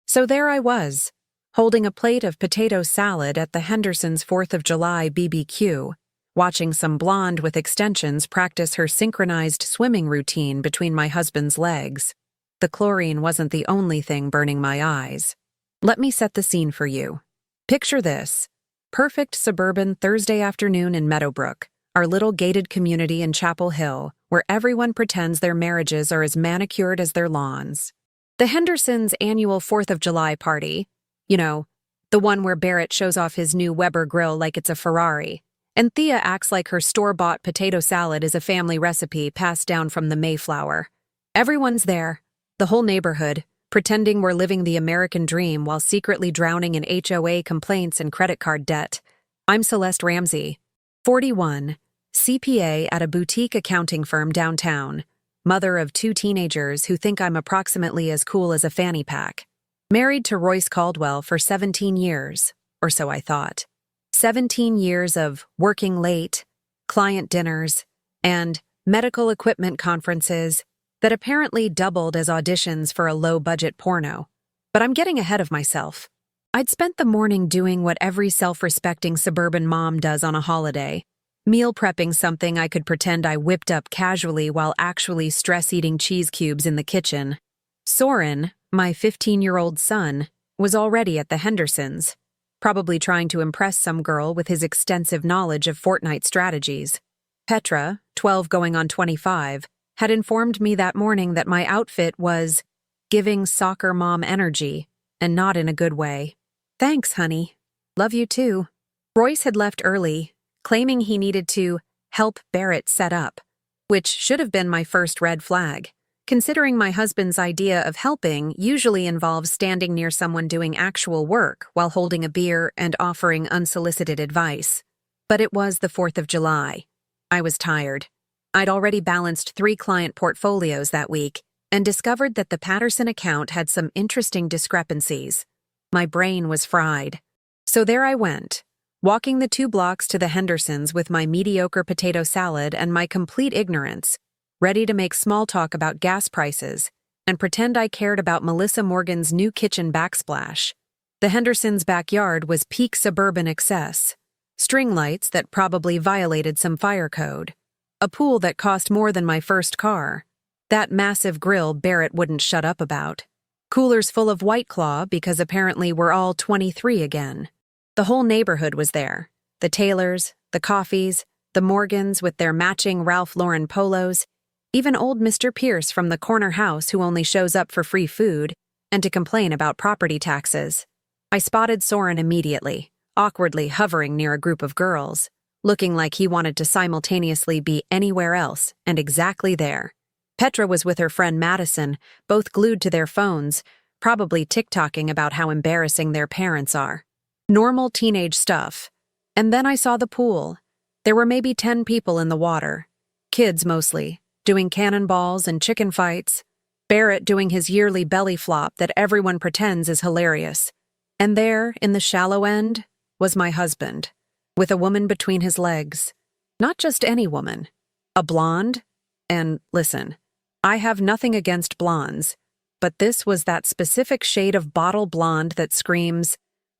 So there I was, holding a plate of potato salad at the Hendersons' 4th of July BBQ, watching some blonde with extensions practice her synchronized swimming routine between my husband's legs. The chlorine wasn't the only thing burning my eyes. Let me set the scene for you. Picture this. Perfect suburban Thursday afternoon in Meadowbrook, our little gated community in Chapel Hill, where everyone pretends their marriages are as manicured as their lawns. The Hendersons' annual 4th of July party, the one where Barrett shows off his new Weber grill like it's a Ferrari, and Thea acts like her store-bought potato salad is a family recipe passed down from the Mayflower. Everyone's there, the whole neighborhood, pretending we're living the American dream while secretly drowning in HOA complaints and credit card debt. I'm Celeste Ramsey, 41, CPA at a boutique accounting firm downtown, mother of 2 teenagers who think I'm approximately as cool as a fanny pack. Married to Royce Caldwell for 17 years, or so I thought. 17 years of working late, client dinners, and medical equipment conferences that apparently doubled as auditions for a low-budget porno. But I'm getting ahead of myself. I'd spent the morning doing what every self-respecting suburban mom does on a holiday, meal prepping something I could pretend I whipped up casually while actually stress-eating cheese cubes in the kitchen. Soren, my 15-year-old son, was already at the Hendersons, probably trying to impress some girl with his extensive knowledge of Fortnite strategies. Petra, 12 going on 25, had informed me that morning that my outfit was giving soccer mom energy, and not in a good way. Thanks, honey. Love you too. Royce had left early, claiming he needed to help Barrett set up, which should have been my first red flag, considering my husband's idea of helping usually involves standing near someone doing actual work while holding a beer and offering unsolicited advice. But it was the 4th of July. I was tired. I'd already balanced 3 client portfolios that week and discovered that the Patterson account had some interesting discrepancies. My brain was fried. So there I went, walking the 2 blocks to the Hendersons with my mediocre potato salad and my complete ignorance, ready to make small talk about gas prices and pretend I cared about Melissa Morgan's new kitchen backsplash. The Hendersons' backyard was peak suburban excess. String lights that probably violated some fire code. A pool that cost more than my first car. That massive grill Barrett wouldn't shut up about. Coolers full of White Claw because apparently we're all 23 again. The whole neighborhood was there. The Taylors, the Coffees, the Morgans with their matching Ralph Lauren polos, even old Mr. Pierce from the corner house who only shows up for free food and to complain about property taxes. I spotted Soren immediately, awkwardly hovering near a group of girls, looking like he wanted to simultaneously be anywhere else and exactly there. Petra was with her friend Madison, both glued to their phones, probably TikToking about how embarrassing their parents are. Normal teenage stuff. And then I saw the pool. There were maybe 10 people in the water. Kids mostly, doing cannonballs and chicken fights. Barrett doing his yearly belly flop that everyone pretends is hilarious. And there, in the shallow end, was my husband, with a woman between his legs. Not just any woman. A blonde. And listen, I have nothing against blondes, but this was that specific shade of bottle blonde that screams,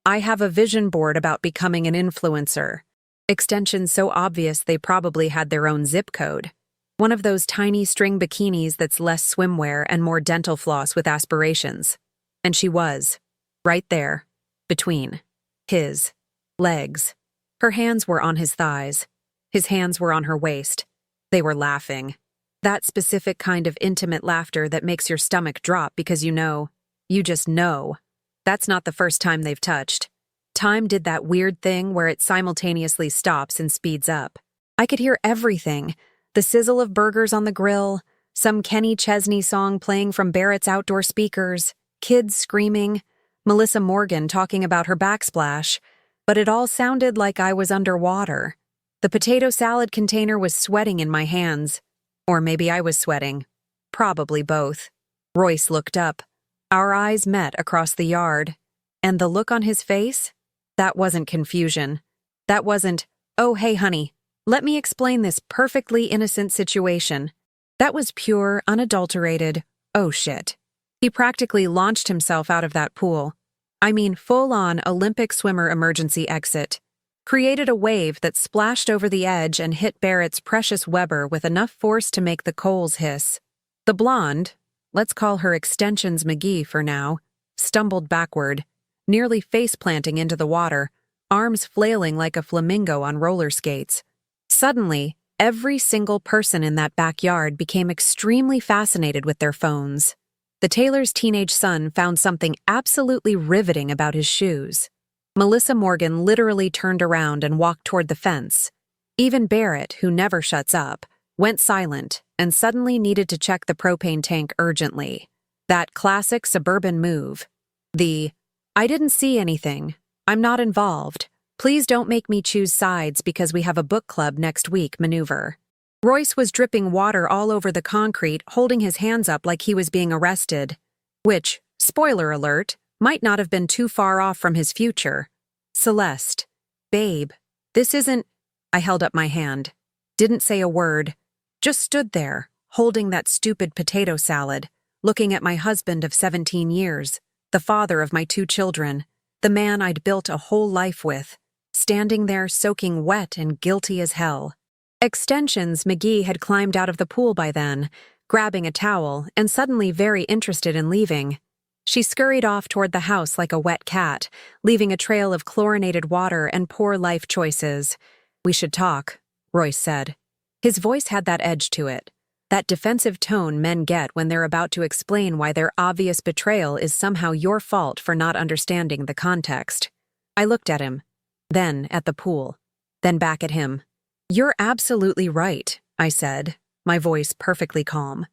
I have a vision board about becoming an influencer. Extensions so obvious they probably had their own zip code. One of those tiny string bikinis that's less swimwear and more dental floss with aspirations. And she was, right there, between his legs. Her hands were on his thighs. His hands were on her waist. They were laughing. That specific kind of intimate laughter that makes your stomach drop because you just know. That's not the first time they've touched. Time did that weird thing where it simultaneously stops and speeds up. I could hear everything. The sizzle of burgers on the grill, some Kenny Chesney song playing from Barrett's outdoor speakers, kids screaming, Melissa Morgan talking about her backsplash, but it all sounded like I was underwater. The potato salad container was sweating in my hands. Or maybe I was sweating. Probably both. Royce looked up. Our eyes met across the yard. And the look on his face? That wasn't confusion. That wasn't, oh hey honey, let me explain this perfectly innocent situation. That was pure, unadulterated, oh shit. He practically launched himself out of that pool. I mean, full-on Olympic swimmer emergency exit. Created a wave that splashed over the edge and hit Barrett's precious Weber with enough force to make the coals hiss. The blonde, let's call her Extensions McGee for now, stumbled backward, nearly face-planting into the water, arms flailing like a flamingo on roller skates. Suddenly, every single person in that backyard became extremely fascinated with their phones. The Taylor's teenage son found something absolutely riveting about his shoes. Melissa Morgan literally turned around and walked toward the fence. Even Barrett, who never shuts up, went silent and suddenly needed to check the propane tank urgently. That classic suburban move. The, "I didn't see anything. I'm not involved. Please don't make me choose sides because we have a book club next week" maneuver. Royce was dripping water all over the concrete, holding his hands up like he was being arrested. Which, spoiler alert, might not have been too far off from his future. "Celeste. Babe. This isn't—" I held up my hand. Didn't say a word. Just stood there, holding that stupid potato salad, looking at my husband of 17 years, the father of my 2 children, the man I'd built a whole life with, standing there soaking wet and guilty as hell. Extensions McGee had climbed out of the pool by then, grabbing a towel, and suddenly very interested in leaving. She scurried off toward the house like a wet cat, leaving a trail of chlorinated water and poor life choices. "We should talk," Royce said. His voice had that edge to it, that defensive tone men get when they're about to explain why their obvious betrayal is somehow your fault for not understanding the context. I looked at him, then at the pool, then back at him. "You're absolutely right," I said, my voice perfectly calm.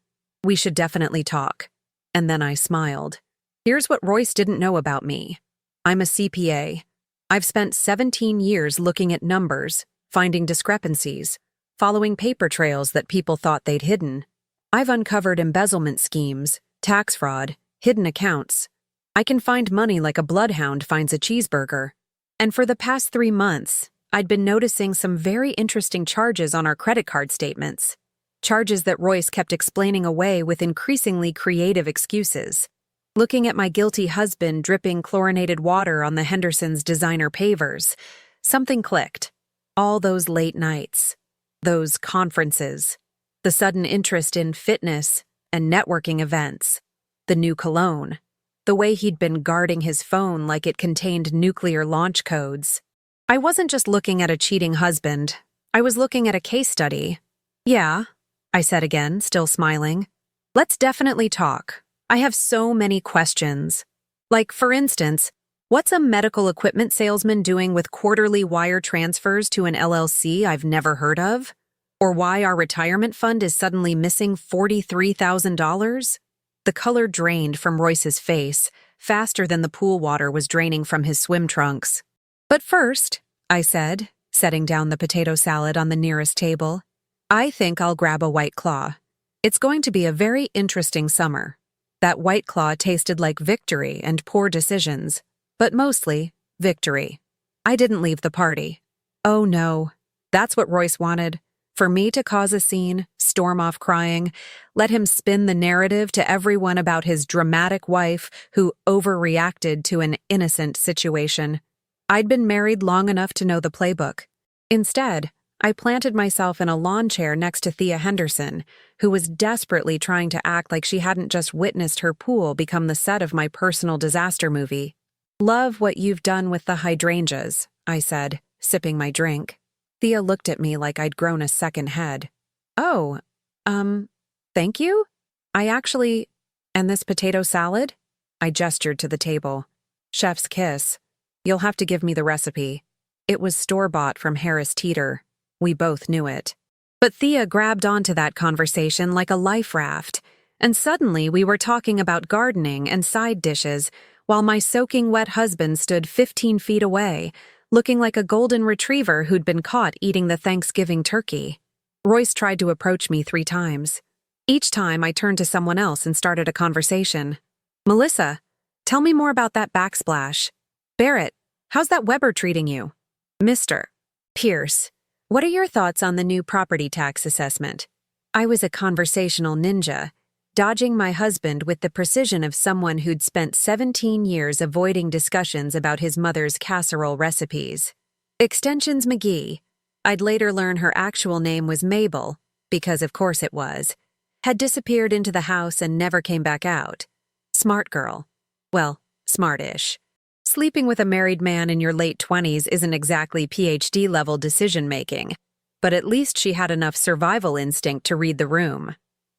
"We should definitely talk." And then I smiled. Here's what Royce didn't know about me. I'm a CPA. I've spent 17 years looking at numbers, finding discrepancies, following paper trails that people thought they'd hidden. I've uncovered embezzlement schemes, tax fraud, hidden accounts. I can find money like a bloodhound finds a cheeseburger. And for the past 3 months, I'd been noticing some very interesting charges on our credit card statements. Charges that Royce kept explaining away with increasingly creative excuses. Looking at my guilty husband dripping chlorinated water on the Henderson's designer pavers, something clicked. All those late nights, those conferences, the sudden interest in fitness and networking events, the new cologne, the way he'd been guarding his phone like it contained nuclear launch codes. I wasn't just looking at a cheating husband. I was looking at a case study. "Yeah," I said again, still smiling. "Let's definitely talk. I have so many questions. Like, for instance, what's a medical equipment salesman doing with quarterly wire transfers to an LLC I've never heard of? Or why our retirement fund is suddenly missing $43,000? The color drained from Royce's face, faster than the pool water was draining from his swim trunks. "But first," I said, setting down the potato salad on the nearest table, "I think I'll grab a White Claw. It's going to be a very interesting summer." That White Claw tasted like victory and poor decisions, but mostly victory. I didn't leave the party. Oh no, that's what Royce wanted. For me to cause a scene, storm off crying, let him spin the narrative to everyone about his dramatic wife who overreacted to an innocent situation. I'd been married long enough to know the playbook. Instead, I planted myself in a lawn chair next to Thea Henderson, who was desperately trying to act like she hadn't just witnessed her pool become the set of my personal disaster movie. "Love what you've done with the hydrangeas," I said, sipping my drink. Thea looked at me like I'd grown a second head. "Oh, thank you? And this potato salad?" I gestured to the table. "Chef's kiss. You'll have to give me the recipe." It was store-bought from Harris Teeter. We both knew it. But Thea grabbed onto that conversation like a life raft, and suddenly we were talking about gardening and side dishes while my soaking wet husband stood 15 feet away, looking like a golden retriever who'd been caught eating the Thanksgiving turkey. Royce tried to approach me 3 times. Each time I turned to someone else and started a conversation. "Melissa, tell me more about that backsplash. Barrett, how's that Weber treating you? Mr. Pierce, what are your thoughts on the new property tax assessment?" I was a conversational ninja, dodging my husband with the precision of someone who'd spent 17 years avoiding discussions about his mother's casserole recipes. Extensions McGee. I'd later learn her actual name was Mabel, because of course it was. Had disappeared into the house and never came back out. Smart girl. Well, smart-ish. Sleeping with a married man in your late 20s isn't exactly PhD-level decision-making, but at least she had enough survival instinct to read the room.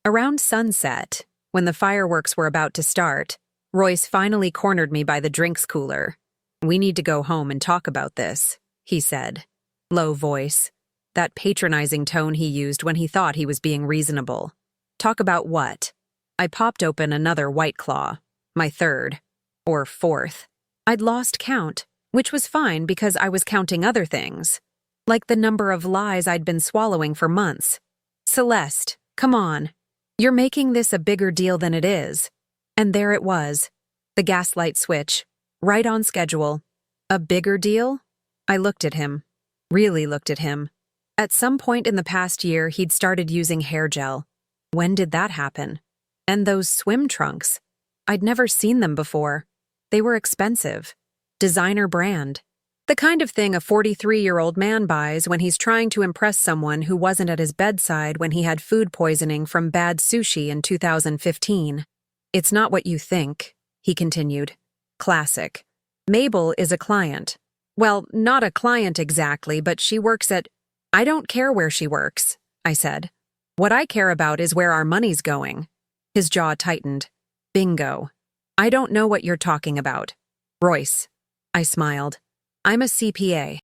Around sunset, when the fireworks were about to start, Royce finally cornered me by the drinks cooler. "We need to go home and talk about this," he said. Low voice. That patronizing tone he used when he thought he was being reasonable. Talk about what? I popped open another White Claw. My third. Or fourth. I'd lost count, which was fine because I was counting other things. Like the number of lies I'd been swallowing for months. Celeste, come on. You're making this a bigger deal than it is. And there it was. The gaslight switch. Right on schedule. A bigger deal? I looked at him. Really looked at him. At some point in the past year, he'd started using hair gel. When did that happen? And those swim trunks. I'd never seen them before. They were expensive. Designer brand. The kind of thing a 43-year-old man buys when he's trying to impress someone who wasn't at his bedside when he had food poisoning from bad sushi in 2015. It's not what you think, he continued. Classic. Mabel is a client. Well, not a client exactly, but she works at... I don't care where she works, I said. What I care about is where our money's going. His jaw tightened. Bingo. I don't know what you're talking about. Royce. I smiled. I'm a CPA.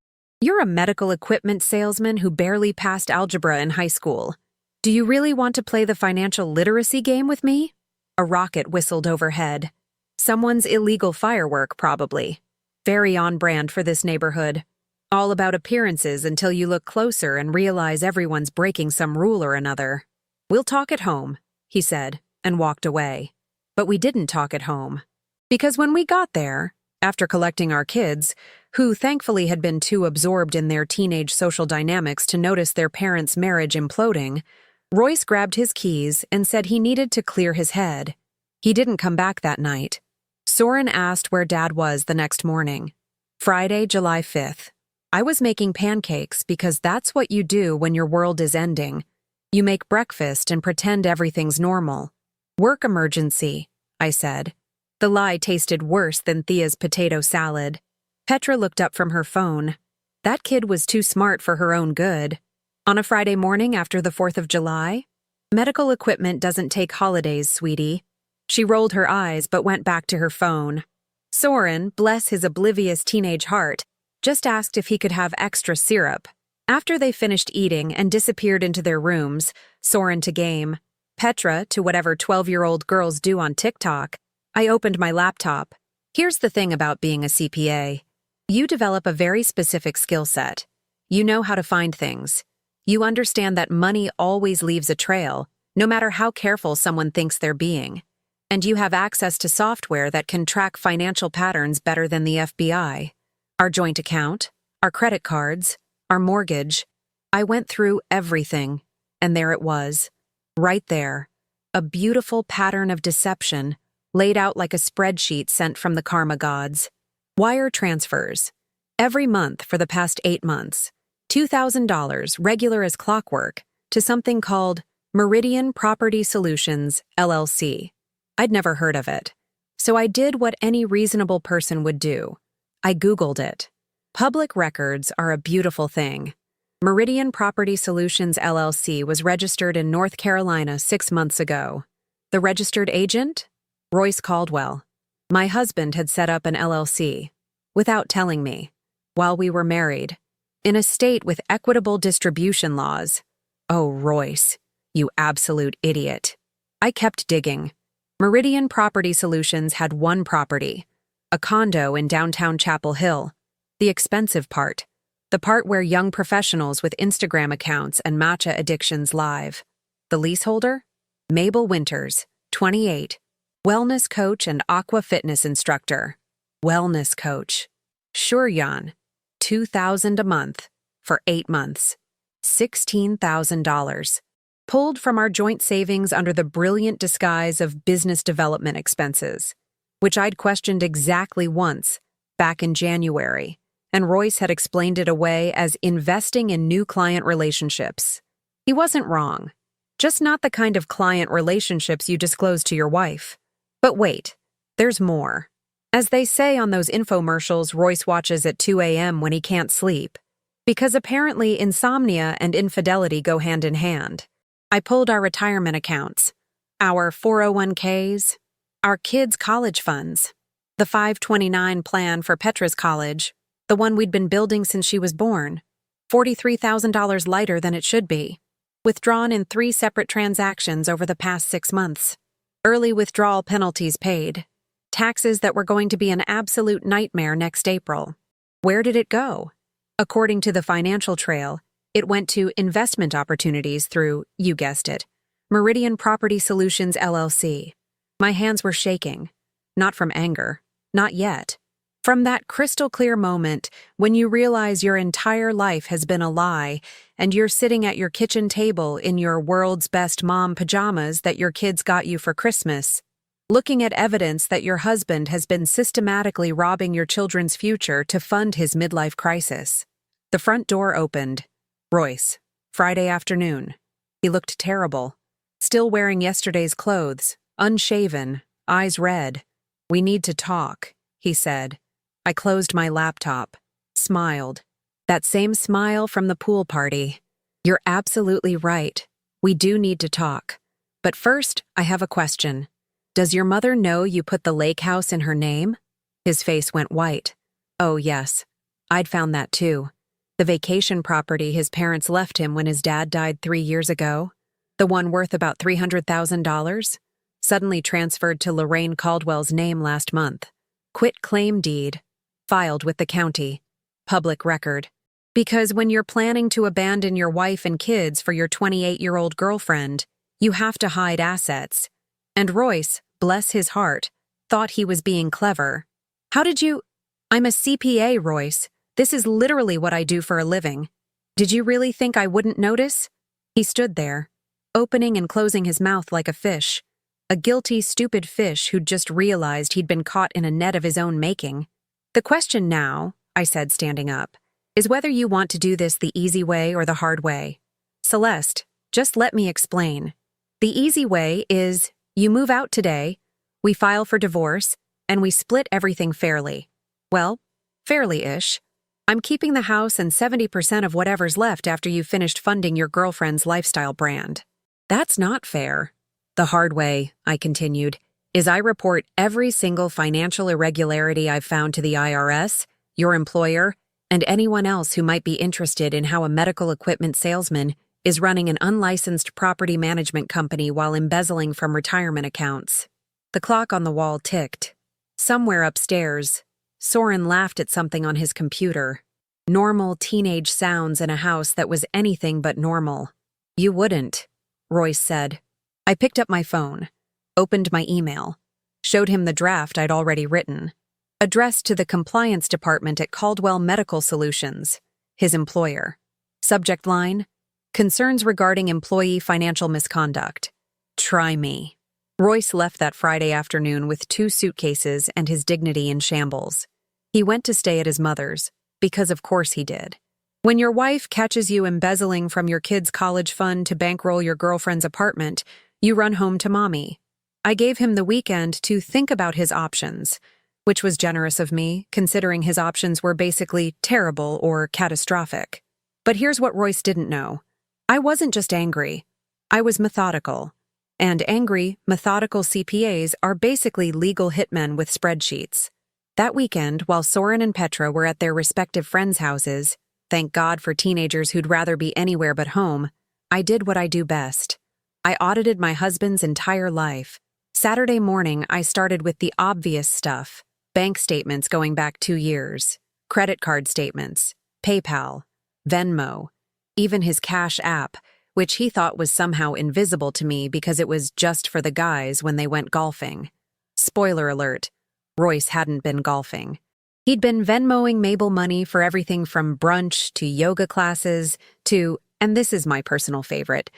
You're a medical equipment salesman who barely passed algebra in high school. Do you really want to play the financial literacy game with me? A rocket whistled overhead. Someone's illegal firework, probably. Very on brand for this neighborhood. All about appearances until you look closer and realize everyone's breaking some rule or another. We'll talk at home, he said, and walked away. But we didn't talk at home. Because when we got there, after collecting our kids, who thankfully had been too absorbed in their teenage social dynamics to notice their parents' marriage imploding, Royce grabbed his keys and said he needed to clear his head. He didn't come back that night. Soren asked where Dad was the next morning. Friday, July 5th. I was making pancakes because that's what you do when your world is ending. You make breakfast and pretend everything's normal. Work emergency, I said. The lie tasted worse than Thea's potato salad. Petra looked up from her phone. That kid was too smart for her own good. On a Friday morning after the 4th of July? Medical equipment doesn't take holidays, sweetie. She rolled her eyes but went back to her phone. Soren, bless his oblivious teenage heart, just asked if he could have extra syrup. After they finished eating and disappeared into their rooms, Soren to game, Petra to whatever 12-year-old girls do on TikTok, I opened my laptop. Here's the thing about being a CPA. You develop a very specific skill set. You know how to find things. You understand that money always leaves a trail, no matter how careful someone thinks they're being. And you have access to software that can track financial patterns better than the FBI. Our joint account, our credit cards, our mortgage. I went through everything, and there it was. Right there. A beautiful pattern of deception, laid out like a spreadsheet sent from the karma gods. Wire transfers. Every month for the past 8 months. $2,000, regular as clockwork, to something called Meridian Property Solutions, LLC. I'd never heard of it. So I did what any reasonable person would do. I Googled it. Public records are a beautiful thing. Meridian Property Solutions, LLC was registered in North Carolina 6 months ago. The registered agent? Royce Caldwell. My husband had set up an LLC, without telling me, while we were married, in a state with equitable distribution laws. Oh, Royce, you absolute idiot. I kept digging. Meridian Property Solutions had one property, a condo in downtown Chapel Hill, the expensive part, the part where young professionals with Instagram accounts and matcha addictions live. The leaseholder? Mabel Winters, 28, wellness coach and aqua fitness instructor. Wellness coach. Sure, Jan. $2,000 a month for 8 months. $16,000. pulled from our joint savings under the brilliant disguise of business development expenses, which I'd questioned exactly once, back in January, and Royce had explained it away as investing in new client relationships. He wasn't wrong, just not the kind of client relationships you disclose to your wife. But wait, there's more. As they say on those infomercials Royce watches at 2 a.m. when he can't sleep, because apparently insomnia and infidelity go hand in hand. I pulled our retirement accounts, our 401ks, our kids' college funds, the 529 plan for Petra's college, the one we'd been building since she was born, $43,000 lighter than it should be, withdrawn in 3 separate transactions over the past 6 months, early withdrawal penalties paid, taxes that were going to be an absolute nightmare next April. Where did it go? According to the financial trail, it went to investment opportunities through, you guessed it, Meridian Property Solutions LLC. My hands were shaking. Not from anger. Not yet. From that crystal clear moment when you realize your entire life has been a lie and you're sitting at your kitchen table in your world's best mom pajamas that your kids got you for Christmas, looking at evidence that your husband has been systematically robbing your children's future to fund his midlife crisis. The front door opened. Royce. Friday afternoon. He looked terrible. Still wearing yesterday's clothes, unshaven, eyes red. "We need to talk," he said. I closed my laptop, smiled. That same smile from the pool party. "You're absolutely right. We do need to talk. But first, I have a question. Does your mother know you put the lake house in her name?" His face went white. "Oh, yes. I'd found that too. The vacation property his parents left him when his dad died 3 years ago, the one worth about $300,000, suddenly transferred to Lorraine Caldwell's name last month. Quit claim deed, filed with the county, public record. Because when you're planning to abandon your wife and kids for your 28-year-old girlfriend, you have to hide assets. And Royce, bless his heart, thought he was being clever. How did you— I'm a CPA, Royce. This is literally what I do for a living. Did you really think I wouldn't notice?" He stood there, opening and closing his mouth like a fish. A guilty, stupid fish who'd just realized he'd been caught in a net of his own making. "The question now," I said, standing up, "is whether you want to do this the easy way or the hard way. Celeste, just let me explain. The easy way is, you move out today, we file for divorce, and we split everything fairly. Well, fairly-ish. I'm keeping the house and 70% of whatever's left after you've finished funding your girlfriend's lifestyle brand. That's not fair. The hard way," I continued, "is I report every single financial irregularity I've found to the IRS, your employer, and anyone else who might be interested in how a medical equipment salesman is running an unlicensed property management company while embezzling from retirement accounts." The clock on the wall ticked. Somewhere upstairs, Soren laughed at something on his computer. Normal teenage sounds in a house that was anything but normal. "You wouldn't," Royce said. I picked up my phone, opened my email, showed him the draft I'd already written, addressed to the compliance department at Caldwell Medical Solutions, his employer. Subject line: concerns regarding employee financial misconduct. Try me. Royce left that Friday afternoon with 2 suitcases and his dignity in shambles. He went to stay at his mother's, because of course he did. When your wife catches you embezzling from your kid's college fund to bankroll your girlfriend's apartment, you run home to mommy. I gave him the weekend to think about his options, which was generous of me, considering his options were basically terrible or catastrophic. But here's what Royce didn't know. I wasn't just angry. I was methodical. And angry, methodical CPAs are basically legal hitmen with spreadsheets. That weekend, while Soren and Petra were at their respective friends' houses, thank God for teenagers who'd rather be anywhere but home, I did what I do best. I audited my husband's entire life. Saturday morning, I started with the obvious stuff: bank statements going back 2 years, credit card statements, PayPal, Venmo, even his Cash app, which he thought was somehow invisible to me because it was just for the guys when they went golfing. Spoiler alert, Royce hadn't been golfing. He'd been Venmoing Mabel money for everything from brunch to yoga classes to, and this is my personal favorite,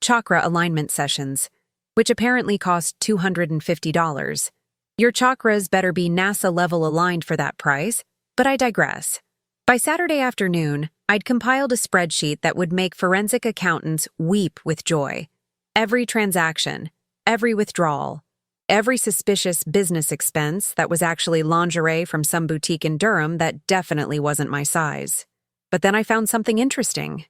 chakra alignment sessions, which apparently cost $250. Your chakras better be NASA-level aligned for that price, but I digress. By Saturday afternoon, I'd compiled a spreadsheet that would make forensic accountants weep with joy. Every transaction, every withdrawal, every suspicious business expense that was actually lingerie from some boutique in Durham that definitely wasn't my size. But then I found something interesting.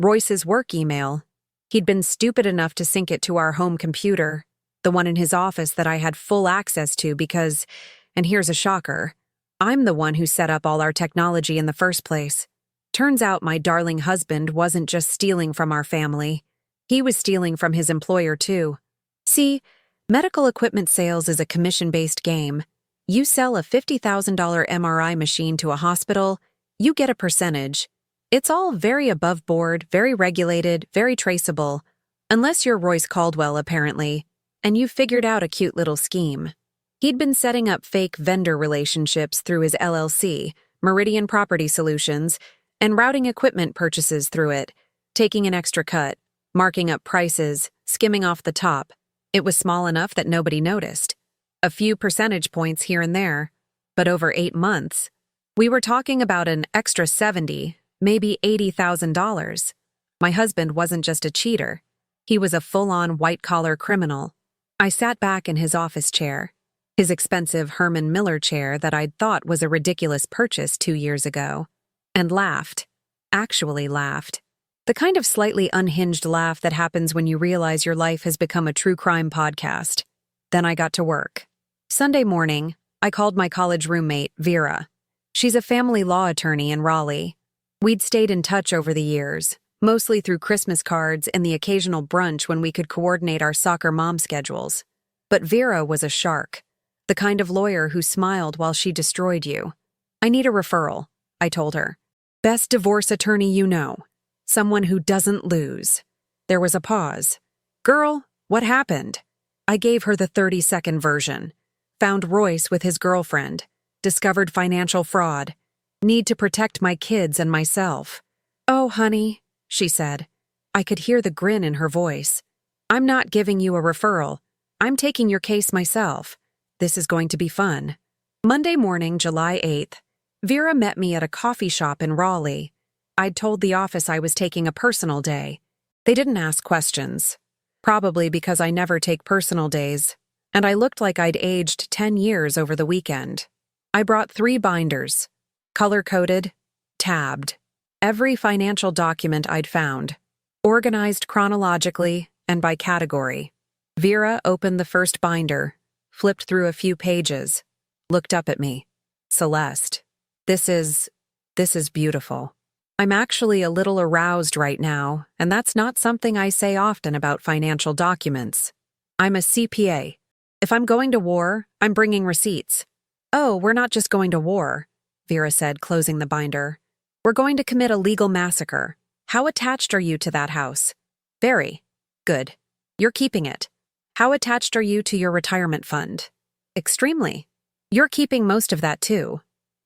Royce's work email. He'd been stupid enough to sync it to our home computer, the one in his office that I had full access to because, and here's a shocker, I'm the one who set up all our technology in the first place. Turns out my darling husband wasn't just stealing from our family. He was stealing from his employer too. See, medical equipment sales is a commission-based game. You sell a $50,000 MRI machine to a hospital, you get a percentage. It's all very above board, very regulated, very traceable. Unless you're Royce Caldwell, apparently, and you've figured out a cute little scheme. He'd been setting up fake vendor relationships through his LLC, Meridian Property Solutions, and routing equipment purchases through it, taking an extra cut, marking up prices, skimming off the top. It was small enough that nobody noticed. A few percentage points here and there, but over 8 months. We were talking about an extra $70,000, maybe $80,000. My husband wasn't just a cheater. He was a full-on white-collar criminal. I sat back in his office chair, his expensive Herman Miller chair that I'd thought was a ridiculous purchase 2 years ago, and laughed. Actually laughed. The kind of slightly unhinged laugh that happens when you realize your life has become a true crime podcast. Then I got to work. Sunday morning, I called my college roommate, Vera. She's a family law attorney in Raleigh. We'd stayed in touch over the years, mostly through Christmas cards and the occasional brunch when we could coordinate our soccer mom schedules. But Vera was a shark, the kind of lawyer who smiled while she destroyed you. I need a referral, I told her. Best divorce attorney you know. Someone who doesn't lose. There was a pause. Girl, what happened? I gave her the 30-second version. Found Royce with his girlfriend. Discovered financial fraud. Need to protect my kids and myself. Oh, honey, she said. I could hear the grin in her voice. I'm not giving you a referral. I'm taking your case myself. This is going to be fun. Monday morning, July 8th, Vera met me at a coffee shop in Raleigh. I'd told the office I was taking a personal day. They didn't ask questions. Probably because I never take personal days, and I looked like I'd aged 10 years over the weekend. I brought 3 binders. Color-coded, tabbed. Every financial document I'd found. Organized chronologically and by category. Vera opened the first binder, flipped through a few pages, looked up at me. Celeste, this is beautiful. I'm actually a little aroused right now, and that's not something I say often about financial documents. I'm a CPA. If I'm going to war, I'm bringing receipts. Oh, we're not just going to war, Vera said, closing the binder. We're going to commit a legal massacre. How attached are you to that house? Very. Good. You're keeping it. How attached are you to your retirement fund? Extremely. You're keeping most of that too.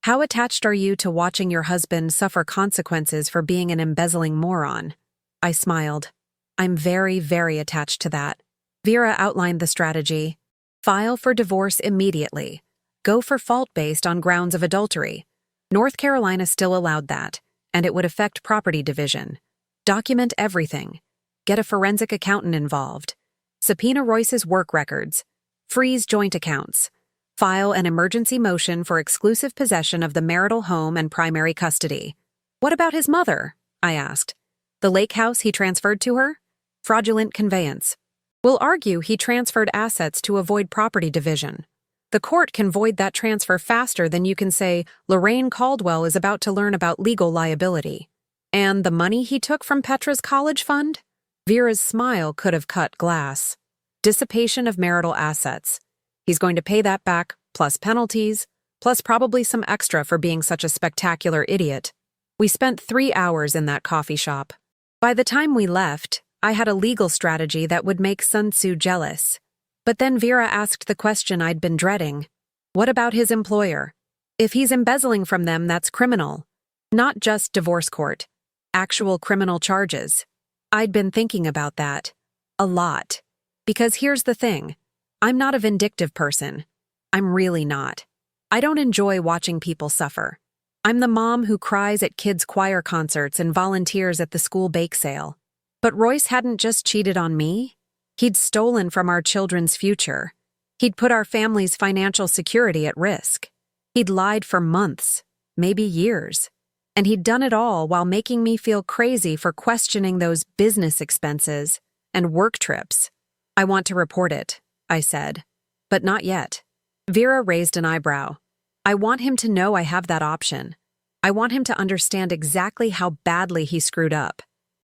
How attached are you to watching your husband suffer consequences for being an embezzling moron? I smiled. I'm very, very attached to that. Vera outlined the strategy. File for divorce immediately. Go for fault based on grounds of adultery. North Carolina still allowed that, and it would affect property division. Document everything. Get a forensic accountant involved. Subpoena Royce's work records. Freeze joint accounts. File an emergency motion for exclusive possession of the marital home and primary custody. What about his mother? I asked. The lake house he transferred to her? Fraudulent conveyance. We'll argue he transferred assets to avoid property division. The court can void that transfer faster than you can say Lorraine Caldwell is about to learn about legal liability. And the money he took from Petra's college fund? Vera's smile could have cut glass. Dissipation of marital assets. He's going to pay that back, plus penalties, plus probably some extra for being such a spectacular idiot. We spent 3 hours in that coffee shop. By the time we left, I had a legal strategy that would make Sun Tzu jealous. But then Vera asked the question I'd been dreading. What about his employer? If he's embezzling from them, that's criminal. Not just divorce court. Actual criminal charges. I'd been thinking about that. A lot. Because here's the thing. I'm not a vindictive person. I'm really not. I don't enjoy watching people suffer. I'm the mom who cries at kids' choir concerts and volunteers at the school bake sale. But Royce hadn't just cheated on me. He'd stolen from our children's future. He'd put our family's financial security at risk. He'd lied for months, maybe years. And he'd done it all while making me feel crazy for questioning those business expenses and work trips. I want to report it, I said. But not yet. Vera raised an eyebrow. I want him to know I have that option. I want him to understand exactly how badly he screwed up.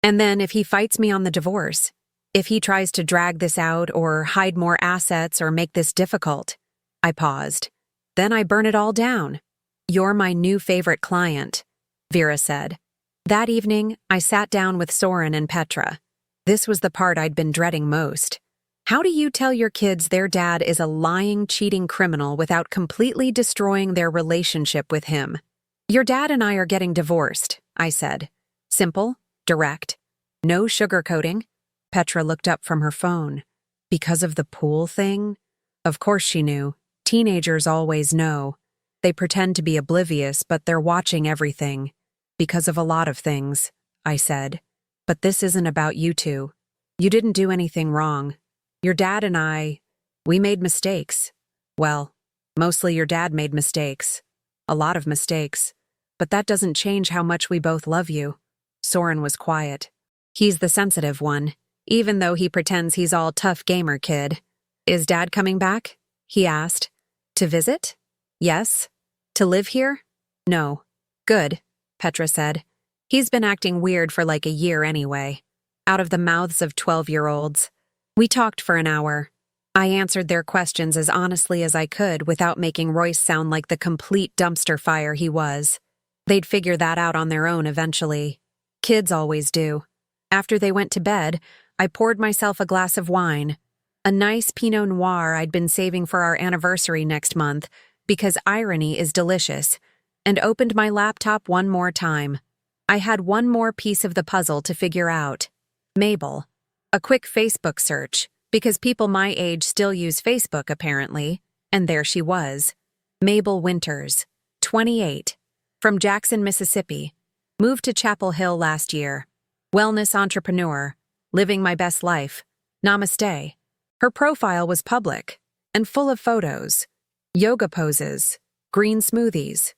And then if he fights me on the divorce, if he tries to drag this out or hide more assets or make this difficult, I paused. Then I burn it all down. You're my new favorite client, Vera said. That evening, I sat down with Soren and Petra. This was the part I'd been dreading most. How do you tell your kids their dad is a lying, cheating criminal without completely destroying their relationship with him? Your dad and I are getting divorced, I said. Simple, direct. No sugarcoating. Petra looked up from her phone. Because of the pool thing? Of course she knew. Teenagers always know. They pretend to be oblivious, but they're watching everything. Because of a lot of things, I said. But this isn't about you two. You didn't do anything wrong. Your dad and we made mistakes. Well, mostly your dad made mistakes. A lot of mistakes. But that doesn't change how much we both love you. Soren was quiet. He's the sensitive one, even though he pretends he's all tough gamer kid. Is Dad coming back? He asked. To visit? Yes. To live here? No. Good, Petra said. He's been acting weird for like a year anyway. Out of the mouths of 12-year-olds. We talked for an hour. I answered their questions as honestly as I could without making Royce sound like the complete dumpster fire he was. They'd figure that out on their own eventually. Kids always do. After they went to bed, I poured myself a glass of wine, a nice Pinot Noir I'd been saving for our anniversary next month because irony is delicious, and opened my laptop one more time. I had one more piece of the puzzle to figure out. Mabel. A quick Facebook search, because people my age still use Facebook apparently, and there she was. Mabel Winters, 28, from Jackson, Mississippi, moved to Chapel Hill last year. Wellness entrepreneur, living my best life. Namaste. Her profile was public and full of photos, yoga poses, green smoothies,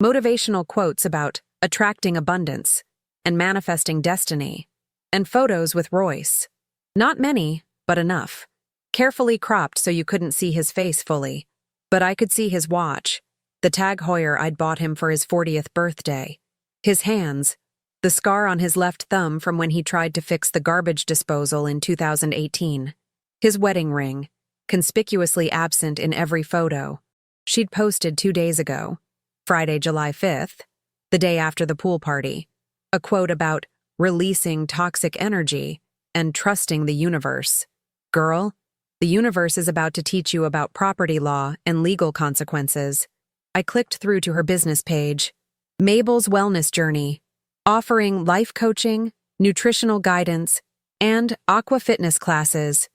motivational quotes about attracting abundance and manifesting destiny, and photos with Royce. Not many, but enough. Carefully cropped so you couldn't see his face fully. But I could see his watch, the Tag Heuer I'd bought him for his 40th birthday. His hands, the scar on his left thumb from when he tried to fix the garbage disposal in 2018. His wedding ring, conspicuously absent in every photo. She'd posted 2 days ago, Friday, July 5th, the day after the pool party, a quote about releasing toxic energy and trusting the universe. Girl, the universe is about to teach you about property law and legal consequences. I clicked through to her business page. Mabel's Wellness Journey, offering life coaching, nutritional guidance, and aqua fitness classes.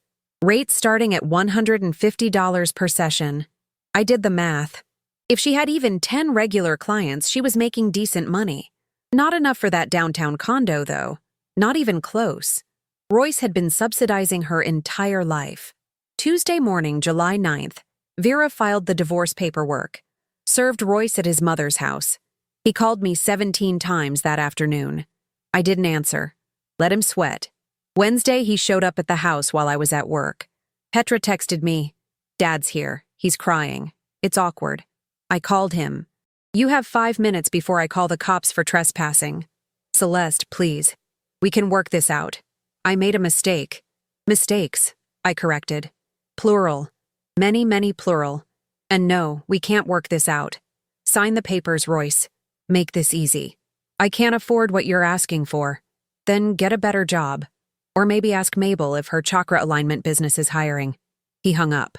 Rates starting at $150 per session. I did the math. If she had even 10 regular clients, she was making decent money. Not enough for that downtown condo, though. Not even close. Royce had been subsidizing her entire life. Tuesday morning, July 9th, Vera filed the divorce paperwork. Served Royce at his mother's house. He called me 17 times that afternoon. I didn't answer. Let him sweat. Wednesday, he showed up at the house while I was at work. Petra texted me, "Dad's here. He's crying. It's awkward." I called him. "You have 5 minutes before I call the cops for trespassing." "Celeste, please. We can work this out. I made a mistake." "Mistakes," I corrected. "Plural. Many, many plural. And no, we can't work this out. Sign the papers, Royce. Make this easy. I can't afford what you're asking for. Then get a better job. Or maybe ask Mabel if her chakra alignment business is hiring." He hung up.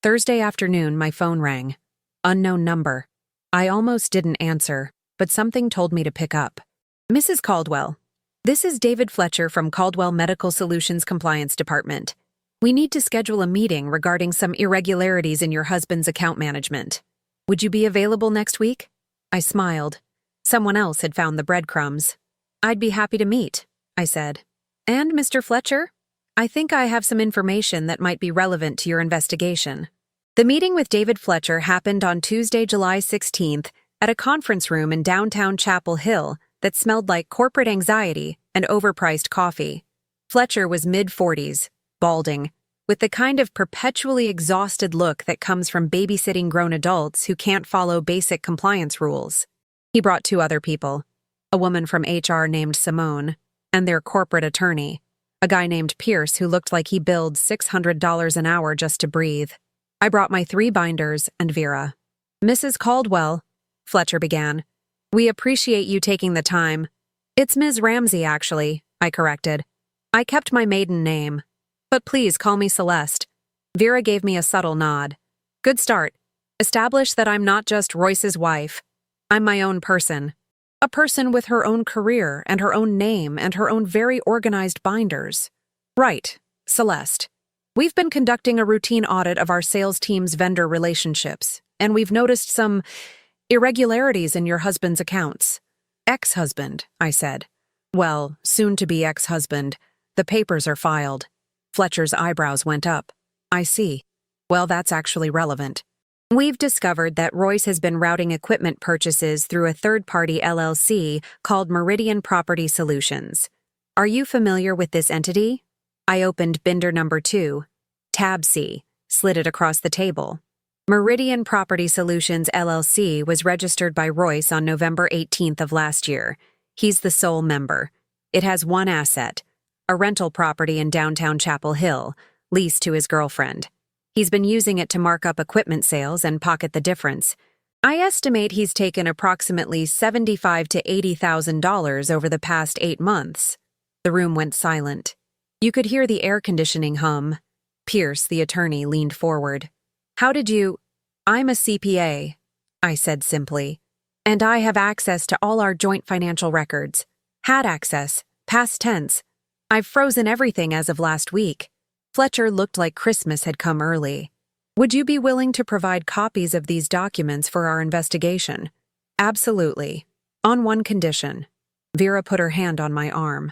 Thursday afternoon, my phone rang. Unknown number. I almost didn't answer, but something told me to pick up. "Mrs. Caldwell, This is David Fletcher from Caldwell Medical Solutions Compliance Department. We need to schedule a meeting regarding some irregularities in your husband's account management. Would you be available next week? I smiled. Someone else had found the breadcrumbs. I'd be happy to meet, I said. And, Mr. Fletcher, I think I have some information that might be relevant to your investigation. The meeting with David Fletcher happened on Tuesday, July 16th, at a conference room in downtown Chapel Hill that smelled like corporate anxiety and overpriced coffee. Fletcher was mid-40s, balding, with the kind of perpetually exhausted look that comes from babysitting grown adults who can't follow basic compliance rules. He brought two other people, a woman from HR named Simone, and their corporate attorney, a guy named Pierce who looked like he billed $600 an hour just to breathe. I brought my 3 binders and Vera. Mrs. Caldwell, Fletcher began. We appreciate you taking the time. It's Ms. Ramsey, actually, I corrected. I kept my maiden name. But please call me Celeste. Vera gave me a subtle nod. Good start. Establish that I'm not just Royce's wife. I'm my own person. A person with her own career and her own name and her own very organized binders. Right, Celeste. We've been conducting a routine audit of our sales team's vendor relationships, and we've noticed some irregularities in your husband's accounts. Ex-husband, I said. Well, soon-to-be ex-husband. The papers are filed. Fletcher's eyebrows went up. I see. Well, that's actually relevant. We've discovered that Royce has been routing equipment purchases through a third-party LLC called Meridian Property Solutions. Are you familiar with this entity? I opened binder number 2, tab C, slid it across the table. Meridian Property Solutions LLC was registered by Royce on November 18th of last year. He's the sole member. It has one asset, a rental property in downtown Chapel Hill, leased to his girlfriend. He's been using it to mark up equipment sales and pocket the difference. I estimate he's taken approximately $75,000 to $80,000 over the past 8 months. The room went silent. You could hear the air conditioning hum. Pierce, the attorney, leaned forward. How did you— I'm a CPA, I said simply, and I have access to all our joint financial records. Had access, past tense. I've frozen everything as of last week. Fletcher looked like Christmas had come early. Would you be willing to provide copies of these documents for our investigation? Absolutely. On one condition. Vera put her hand on my arm.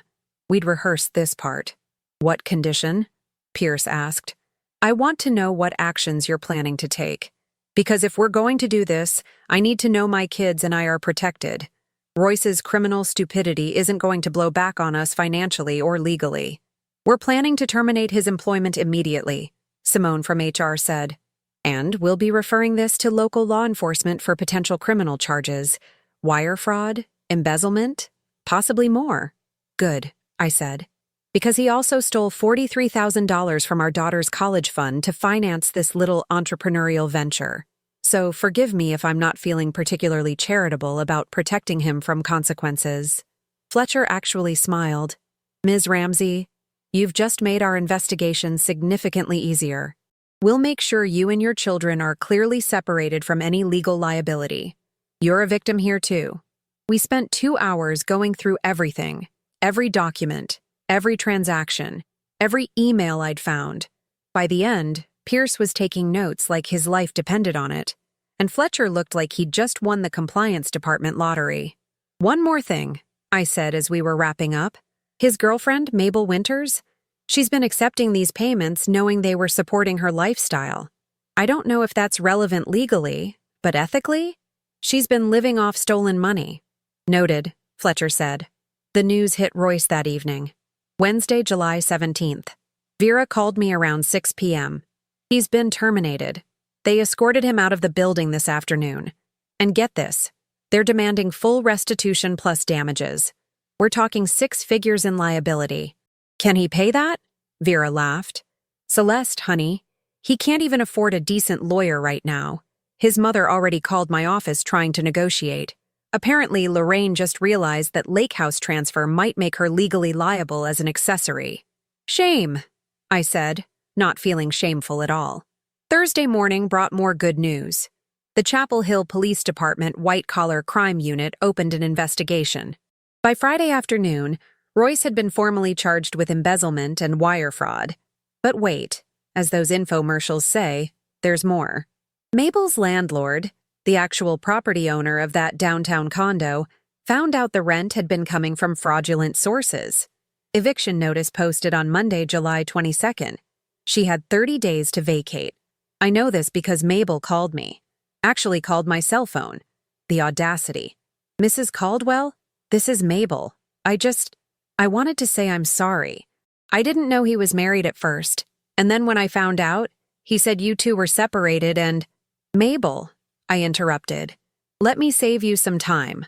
We'd rehearsed this part. What condition? Pierce asked. I want to know what actions you're planning to take. Because if we're going to do this, I need to know my kids and I are protected. Royce's criminal stupidity isn't going to blow back on us financially or legally. We're planning to terminate his employment immediately, Simone from HR said. And we'll be referring this to local law enforcement for potential criminal charges. Wire fraud, embezzlement, possibly more. Good, I said. Because he also stole $43,000 from our daughter's college fund to finance this little entrepreneurial venture. So forgive me if I'm not feeling particularly charitable about protecting him from consequences. Fletcher actually smiled. Ms. Ramsey, you've just made our investigation significantly easier. We'll make sure you and your children are clearly separated from any legal liability. You're a victim here too. We spent 2 hours going through everything, every document, every transaction, every email I'd found. By the end, Pierce was taking notes like his life depended on it, and Fletcher looked like he'd just won the compliance department lottery. One more thing, I said as we were wrapping up. His girlfriend, Mabel Winters, she's been accepting these payments knowing they were supporting her lifestyle. I don't know if that's relevant legally, but ethically, she's been living off stolen money. Noted, Fletcher said. The news hit Royce that evening. Wednesday, July 17th. Vera called me around 6 p.m. He's been terminated. They escorted him out of the building this afternoon. And get this, they're demanding full restitution plus damages. We're talking 6 figures in liability. Can he pay that? Vera laughed. Celeste, honey, he can't even afford a decent lawyer right now. His mother already called my office trying to negotiate. Apparently, Lorraine just realized that lake house transfer might make her legally liable as an accessory. Shame, I said, not feeling shameful at all. Thursday morning brought more good news. The Chapel Hill Police Department white-collar crime unit opened an investigation. By Friday afternoon, Royce had been formally charged with embezzlement and wire fraud. But wait, as those infomercials say, there's more. Mabel's landlord, the actual property owner of that downtown condo, found out the rent had been coming from fraudulent sources. Eviction notice posted on Monday, July 22nd. She had 30 days to vacate. I know this because Mabel called me. Actually called my cell phone. The audacity. Mrs. Caldwell, this is Mabel. I wanted to say I'm sorry. I didn't know he was married at first, and then when I found out, he said you two were separated and— Mabel, I interrupted. Let me save you some time.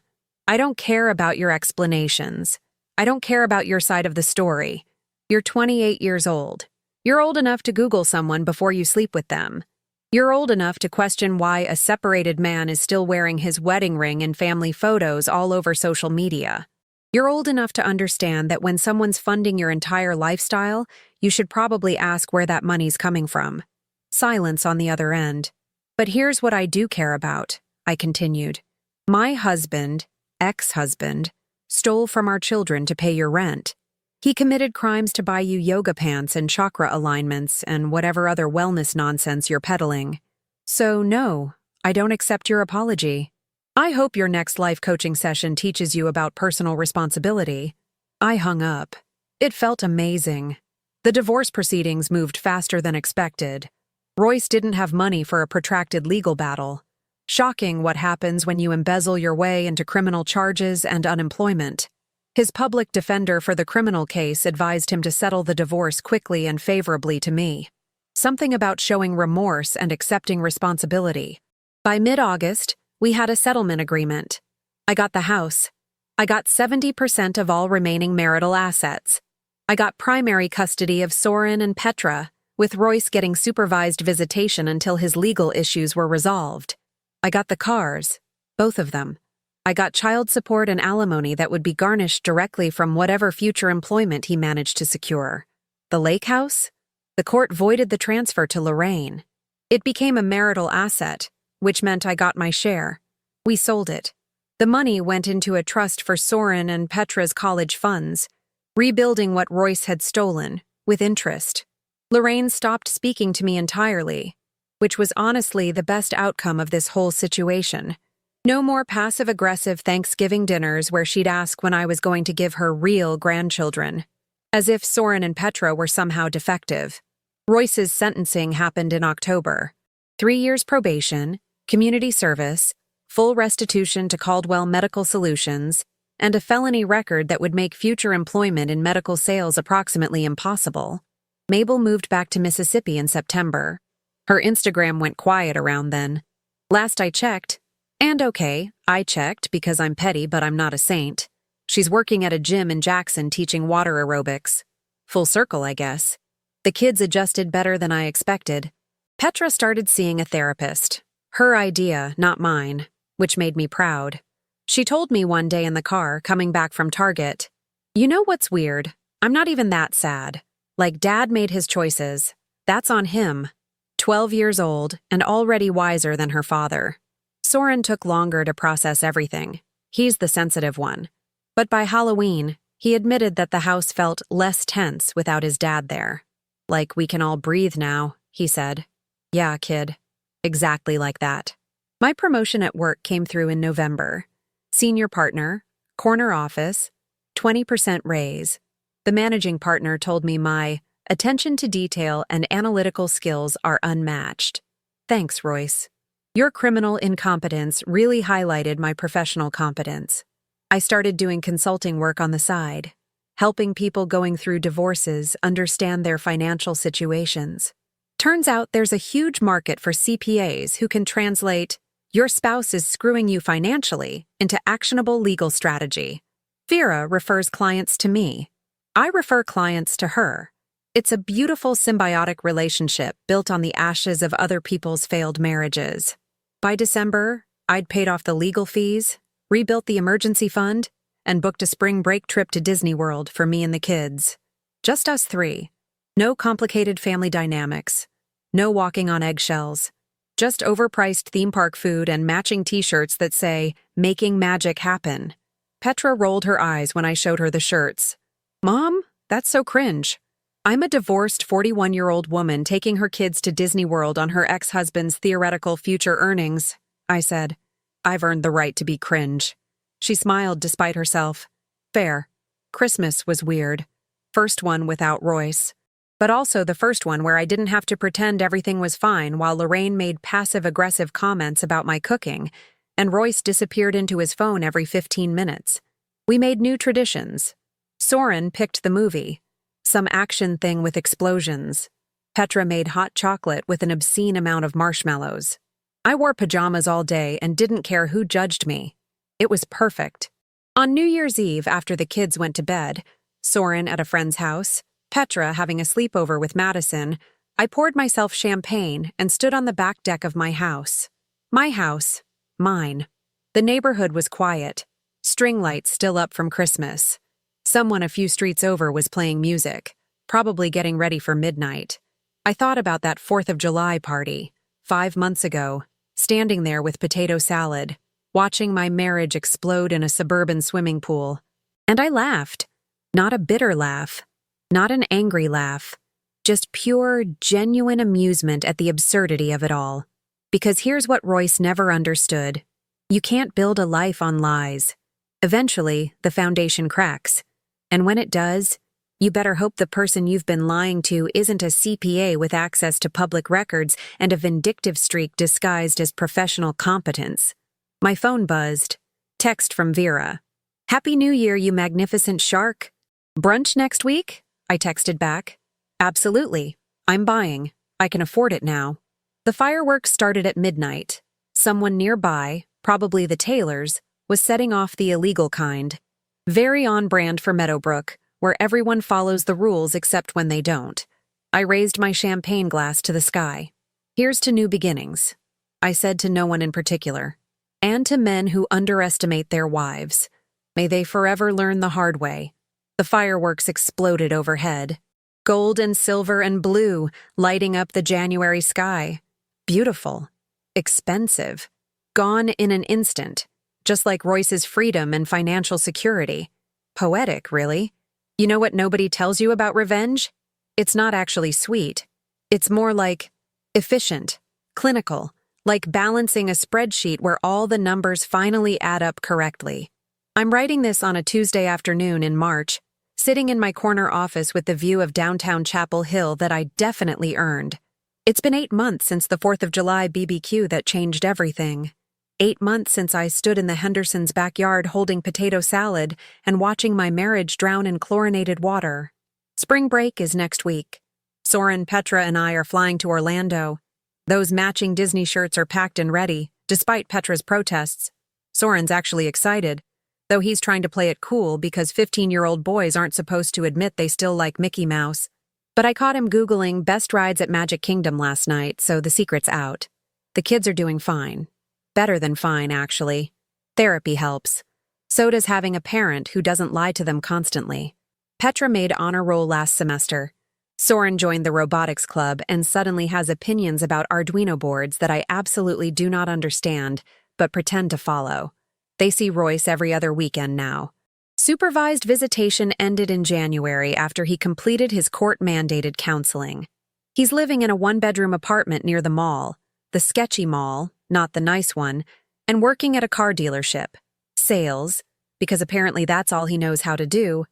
I don't care about your explanations. I don't care about your side of the story. You're 28 years old. You're old enough to Google someone before you sleep with them. You're old enough to question why a separated man is still wearing his wedding ring and family photos all over social media. You're old enough to understand that when someone's funding your entire lifestyle, you should probably ask where that money's coming from. Silence on the other end. But here's what I do care about, I continued. My husband, ex-husband, stole from our children to pay your rent. He committed crimes to buy you yoga pants and chakra alignments and whatever other wellness nonsense you're peddling. So no, I don't accept your apology. I hope your next life coaching session teaches you about personal responsibility. I hung up. It felt amazing. The divorce proceedings moved faster than expected. Royce didn't have money for a protracted legal battle. Shocking what happens when you embezzle your way into criminal charges and unemployment. His public defender for the criminal case advised him to settle the divorce quickly and favorably to me. Something about showing remorse and accepting responsibility. By mid-August, we had a settlement agreement. I got the house. I got 70% of all remaining marital assets. I got primary custody of Soren and Petra, with Royce getting supervised visitation until his legal issues were resolved. I got the cars, both of them. I got child support and alimony that would be garnished directly from whatever future employment he managed to secure. The lake house? The court voided the transfer to Lorraine. It became a marital asset, which meant I got my share. We sold it. The money went into a trust for Soren and Petra's college funds, rebuilding what Royce had stolen, with interest. Lorraine stopped speaking to me entirely, which was honestly the best outcome of this whole situation. No more passive-aggressive Thanksgiving dinners where she'd ask when I was going to give her real grandchildren, as if Soren and Petra were somehow defective. Royce's sentencing happened in October. 3 years probation, community service, full restitution to Caldwell Medical Solutions, and a felony record that would make future employment in medical sales approximately impossible. Mabel moved back to Mississippi in September. Her Instagram went quiet around then. Last I checked, and okay, I checked because I'm petty but I'm not a saint. She's working at a gym in Jackson teaching water aerobics. Full circle, I guess. The kids adjusted better than I expected. Petra started seeing a therapist. Her idea, not mine, which made me proud. She told me one day in the car, coming back from Target, "You know what's weird? I'm not even that sad. Like, Dad made his choices. That's on him. 12 years old and already wiser than her father. Soren took longer to process everything. He's the sensitive one. But by Halloween, he admitted that the house felt less tense without his dad there. Like, we can all breathe now, he said. Yeah, kid. Exactly like that. My promotion at work came through in November. Senior partner, corner office, 20% raise. The managing partner told me my attention to detail and analytical skills are unmatched. Thanks, Royce. Your criminal incompetence really highlighted my professional competence. I started doing consulting work on the side, helping people going through divorces understand their financial situations. Turns out there's a huge market for CPAs who can translate "your spouse is screwing you financially" into actionable legal strategy. Vera refers clients to me. I refer clients to her. It's a beautiful symbiotic relationship built on the ashes of other people's failed marriages. By December, I'd paid off the legal fees, rebuilt the emergency fund, and booked a spring break trip to Disney World for me and the kids. Just us three. No complicated family dynamics. No walking on eggshells. Just overpriced theme park food and matching t-shirts that say, "Making Magic Happen." Petra rolled her eyes when I showed her the shirts. Mom, that's so cringe. I'm a divorced 41-year-old woman taking her kids to Disney World on her ex-husband's theoretical future earnings, I said. I've earned the right to be cringe. She smiled despite herself. Fair. Christmas was weird. First one without Royce. But also the first one where I didn't have to pretend everything was fine while Lorraine made passive-aggressive comments about my cooking, and Royce disappeared into his phone every 15 minutes. We made new traditions. Soren picked the movie. Some action thing with explosions. Petra made hot chocolate with an obscene amount of marshmallows. I wore pajamas all day and didn't care who judged me. It was perfect. On New Year's Eve, after the kids went to bed, Soren at a friend's house, Petra having a sleepover with Madison, I poured myself champagne and stood on the back deck of my house. My house. Mine. The neighborhood was quiet. String lights still up from Christmas. Someone a few streets over was playing music, probably getting ready for midnight. I thought about that 4th of July party, 5 months ago, standing there with potato salad, watching my marriage explode in a suburban swimming pool. And I laughed. Not a bitter laugh. Not an angry laugh. Just pure, genuine amusement at the absurdity of it all. Because here's what Royce never understood. You can't build a life on lies. Eventually, the foundation cracks. And when it does, you better hope the person you've been lying to isn't a CPA with access to public records and a vindictive streak disguised as professional competence. My phone buzzed. Text from Vera. Happy New Year, you magnificent shark. Brunch next week? I texted back. Absolutely. I'm buying. I can afford it now. The fireworks started at midnight. Someone nearby, probably the Taylors, was setting off the illegal kind. Very on brand for Meadowbrook, where everyone follows the rules except when they don't. I raised my champagne glass to the sky. Here's to new beginnings. I said to no one in particular. And to men who underestimate their wives. May they forever learn the hard way. The fireworks exploded overhead. Gold and silver and blue, lighting up the January sky. Beautiful. Expensive. Gone in an instant. Just like Royce's freedom and financial security. Poetic, really. You know what nobody tells you about revenge? It's not actually sweet. It's more like efficient, clinical, like balancing a spreadsheet where all the numbers finally add up correctly. I'm writing this on a Tuesday afternoon in March, sitting in my corner office with the view of downtown Chapel Hill that I definitely earned. It's been 8 months since the 4th of July BBQ that changed everything. 8 months since I stood in the Hendersons' backyard holding potato salad and watching my marriage drown in chlorinated water. Spring break is next week. Soren, Petra, and I are flying to Orlando. Those matching Disney shirts are packed and ready, despite Petra's protests. Soren's actually excited, though he's trying to play it cool because 15-year-old boys aren't supposed to admit they still like Mickey Mouse. But I caught him Googling best rides at Magic Kingdom last night, so the secret's out. The kids are doing fine. Better than fine, actually. Therapy helps. So does having a parent who doesn't lie to them constantly. Petra made honor roll last semester. Soren joined the robotics club and suddenly has opinions about Arduino boards that I absolutely do not understand, but pretend to follow. They see Royce every other weekend now. Supervised visitation ended in January after he completed his court-mandated counseling. He's living in a one-bedroom apartment near the mall, the sketchy mall, not the nice one, and working at a car dealership. Sales, because apparently that's all he knows how to do,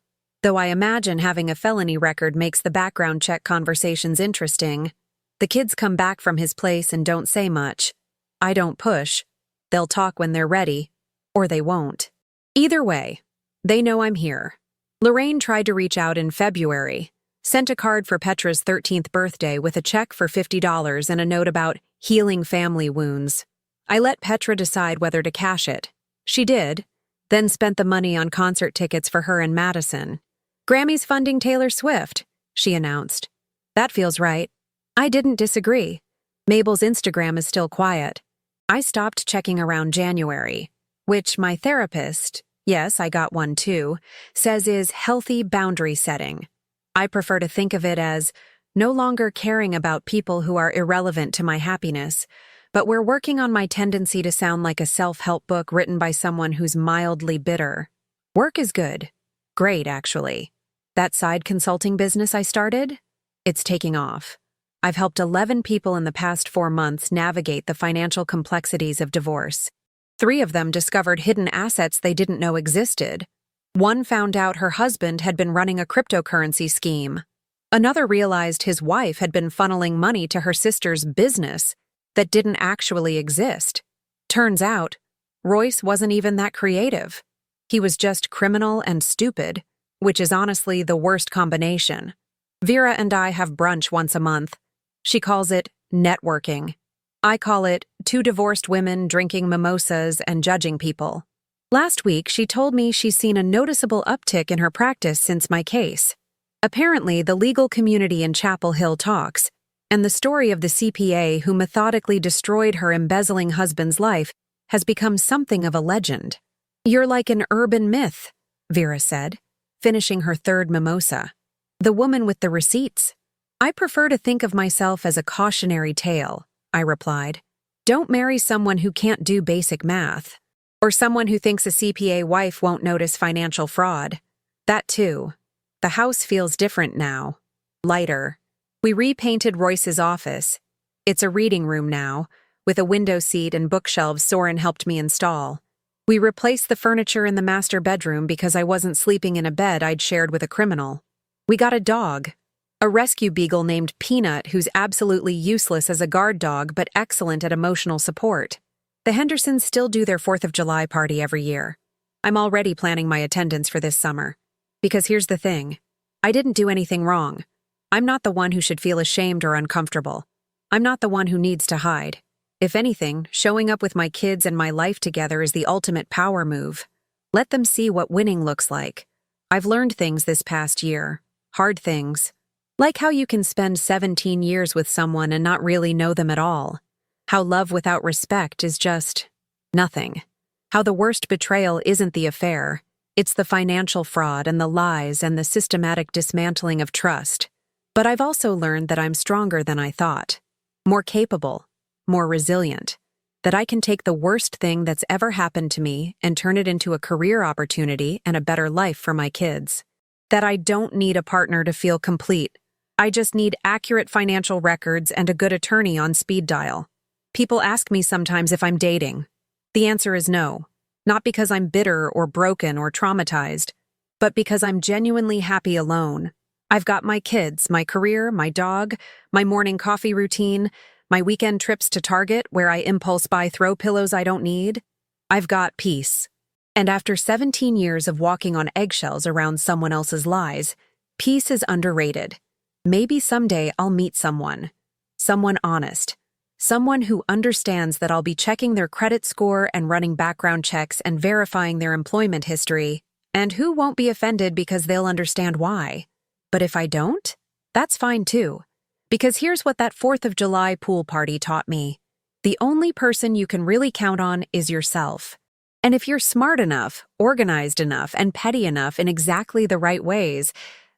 though I imagine having a felony record makes the background check conversations interesting. The kids come back from his place and don't say much. I don't push. They'll talk when they're ready. Or they won't. Either way, they know I'm here. Lorraine tried to reach out in February, sent a card for Petra's 13th birthday with a check for $50 and a note about healing family wounds. I let Petra decide whether to cash it. She did, then spent the money on concert tickets for her and Madison. Grammy's funding Taylor Swift, she announced. That feels right. I didn't disagree. Mabel's Instagram is still quiet. I stopped checking around January, which my therapist, yes, I got one too, says is healthy boundary setting. I prefer to think of it as no longer caring about people who are irrelevant to my happiness, but we're working on my tendency to sound like a self-help book written by someone who's mildly bitter. Work is good. Great, actually. That side consulting business I started? It's taking off. I've helped 11 people in the past 4 months navigate the financial complexities of divorce. 3 of them discovered hidden assets they didn't know existed. 1 found out her husband had been running a cryptocurrency scheme. Another realized his wife had been funneling money to her sister's business that didn't actually exist. Turns out, Royce wasn't even that creative. He was just criminal and stupid, which is honestly the worst combination. Vera and I have brunch once a month. She calls it networking. I call it 2 divorced women drinking mimosas and judging people. Last week, she told me she's seen a noticeable uptick in her practice since my case. Apparently, the legal community in Chapel Hill talks, and the story of the CPA who methodically destroyed her embezzling husband's life has become something of a legend. "You're like an urban myth," Vera said, finishing her 3rd mimosa. "The woman with the receipts." "I prefer to think of myself as a cautionary tale," I replied. "Don't marry someone who can't do basic math, or someone who thinks a CPA wife won't notice financial fraud. That too. The house feels different now. Lighter. We repainted Royce's office. It's a reading room now, with a window seat and bookshelves Soren helped me install. We replaced the furniture in the master bedroom because I wasn't sleeping in a bed I'd shared with a criminal. We got a dog. A rescue beagle named Peanut who's absolutely useless as a guard dog but excellent at emotional support. The Hendersons still do their 4th of July party every year. I'm already planning my attendance for this summer. Because here's the thing. I didn't do anything wrong. I'm not the one who should feel ashamed or uncomfortable. I'm not the one who needs to hide. If anything, showing up with my kids and my life together is the ultimate power move. Let them see what winning looks like. I've learned things this past year. Hard things. Like how you can spend 17 years with someone and not really know them at all. How love without respect is just nothing. How the worst betrayal isn't the affair. It's the financial fraud and the lies and the systematic dismantling of trust. But I've also learned that I'm stronger than I thought. More capable. More resilient. That I can take the worst thing that's ever happened to me and turn it into a career opportunity and a better life for my kids. That I don't need a partner to feel complete. I just need accurate financial records and a good attorney on speed dial. People ask me sometimes if I'm dating. The answer is no. Not because I'm bitter or broken or traumatized, but because I'm genuinely happy alone. I've got my kids, my career, my dog, my morning coffee routine, my weekend trips to Target where I impulse buy throw pillows I don't need. I've got peace. And after 17 years of walking on eggshells around someone else's lies, peace is underrated. Maybe someday I'll meet someone. Someone honest. Someone who understands that I'll be checking their credit score and running background checks and verifying their employment history, and who won't be offended because they'll understand why. But if I don't, that's fine too. Because here's what that 4th of July pool party taught me. The only person you can really count on is yourself. And if you're smart enough, organized enough, and petty enough in exactly the right ways,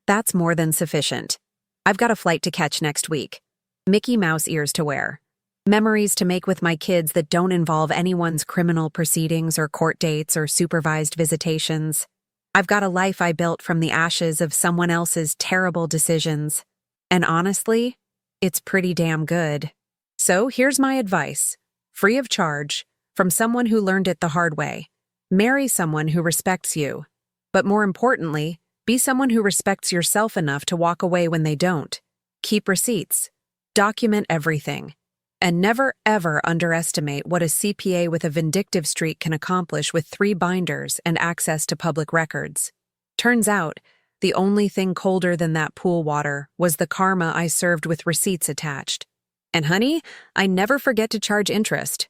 that's more than sufficient. I've got a flight to catch next week. Mickey Mouse ears to wear. Memories to make with my kids that don't involve anyone's criminal proceedings or court dates or supervised visitations. I've got a life I built from the ashes of someone else's terrible decisions. And honestly, it's pretty damn good. So here's my advice, free of charge, from someone who learned it the hard way. Marry someone who respects you. But more importantly, be someone who respects yourself enough to walk away when they don't. Keep receipts. Document everything. And never ever underestimate what a CPA with a vindictive streak can accomplish with 3 binders and access to public records. Turns out, the only thing colder than that pool water was the karma I served with receipts attached. And honey, I never forget to charge interest.